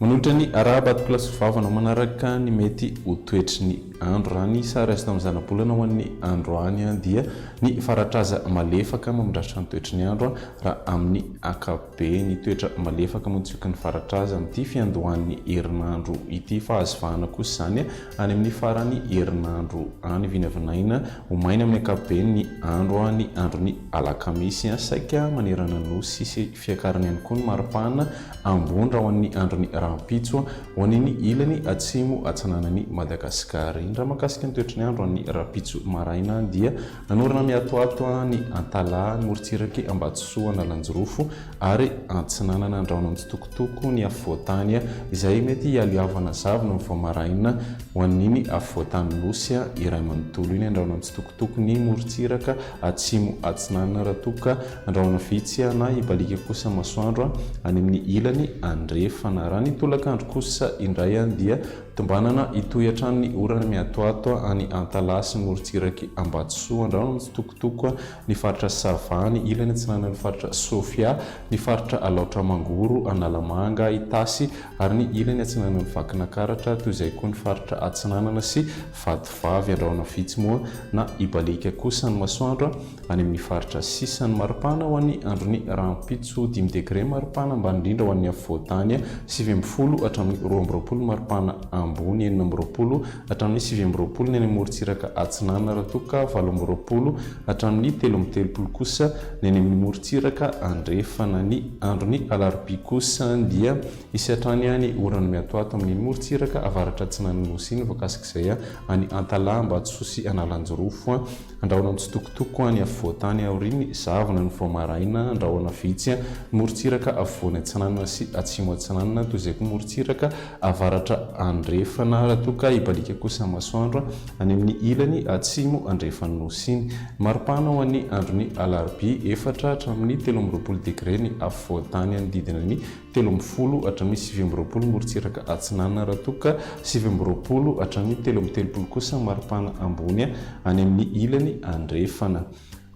Manolotra ny arahabatoko lasovavana manaraka ny mety ho toetry ny andro raha ny sary azo tamin'ny zanabolana ho an'ny andro any dia ny faratraza malefaka mamindratra ny toetry ny andro raha amin'ny akabe ny toetra malefaka montsioka ny faratraza amin'ity fiandohan'ny herinandro ity fahazovahana kosa zany any amin'ny farany herinandro any vinavinaina ho maina amin'ny akabe ny andro ny androny alakamisy saika manerana nosy sy fiakarany ihany koa ny maripana ambony raha ho an'ny androny rampitso ho an'ny ilany atsimo atsananan'ny Madagasikara. Indra makasika ny toetry ny andro ny rapitso maraina dia nanorana miatoato ny Antalahy, Moritsiraky, Ambatsoa, Analanjirofo ary Antsinanana andraona mitsitokotoko ny afovoantany izay mety hialiavana zavona ny voamaraina ho an'iny afovoantany nosy iray manontolo iny andraona mitsitokotoko ny Moritsiraka atsimo Atsinanana raha toka andraona vitsy na ibalika kosa masoandro any amin'ny ilany andrefana. Raha ny tolakandro kosa indray dia tombanana itoy hatrany ny orana miatoato any Antalahy sy Moritsiraky Ambatsoa andraona mitsitokotoko ny faritra Savany ilany Atsinanana, ny faritra Sofia, ny faritra Alaotra Mangoro, Analamanga, Itasy ary ny ilany Atsinanana, ny Vakinakaratra toy izay koa ny faritra Atsinanana sy Vatovavy andraona vitsy moa na ibalika kosa ny masoandro any amin'ny faritra sisany maripana ho an'ny androny rampitso 10 degré maripana ambany indrindra ho an'ny afovoantany 7 hatramin'ny 12 maripana ambony 4 hatramin'ny 7 ny any Moritsiraka Atsinanana raha toka 12 hatramin'ny 13 kosa ny any amin'ny Moritsiraka andrefana. Ny androny alarobia kosa dia isy hatrany any orana miatoato amin'ny Moritsiraka avaratra Atsinanana nosy iny voakasik'izay any Antalahy, Ambatsoa sy Analanjirofo andraona mitsitokotoko any afovoantany aoriny zavona ny voamaraina andraona vitsy Moritsiraka afovoany Atsinanana sy atsimo Atsinanana toy izay koa Moritsiraka avaratra andrefana raha toka ibalika kosa masoandro any amin'ny ilany atsimo andrefana nosy iny. Maripana ho an'ny androny alarobia 4 hatramin'ny 13 degré ny afovoantany any didina ny 30 hatramin'ny 9 Moritsiraka Atsinanana raha toka 7 hatramin'ny 13 kosa maripana ambony any amin'ny ilany andrefana.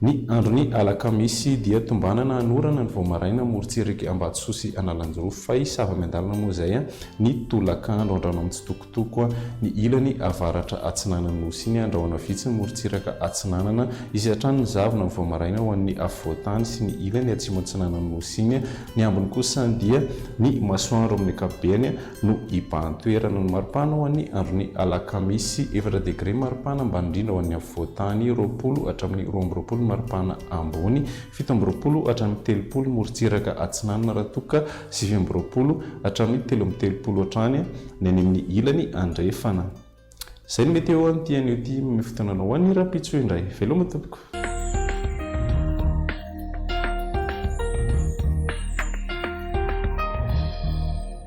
Ny androny alakamisy dia tombanana anorana ny voamaraina Moritsiraky Ambatsoa sy Analanjirofo fa isava miandalana moa izay ny tolakandro andraona mitsitokotoko ny ilany avaratra Atsinanana nosy iny andraona vitsy ny Moritsiraka Atsinanana izy hatrany ny zavona ny voamaraina ho an'ny afovoantany sy ny ilany atsimo Atsinanana nosy iny. Ny ambiny kosa dia ny masoandro amin'ny akabeany no ibahan-toerana ny maripana ho an'ny androny alakamisy 4 degré maripana ambany indrindra ho an'ny afovoantany 20 hatramin'ny 12 maripana ambony 17 hatramin'ny 30 Moritsiraka Atsinanana raha toka 20 hatramin'ny 13 hatrany ny any amin'ny ilany andrefana. Izay ny meteo an'ity anio ity amin'ny fotoanana ho an'ny rapitso indray veloma tompoko.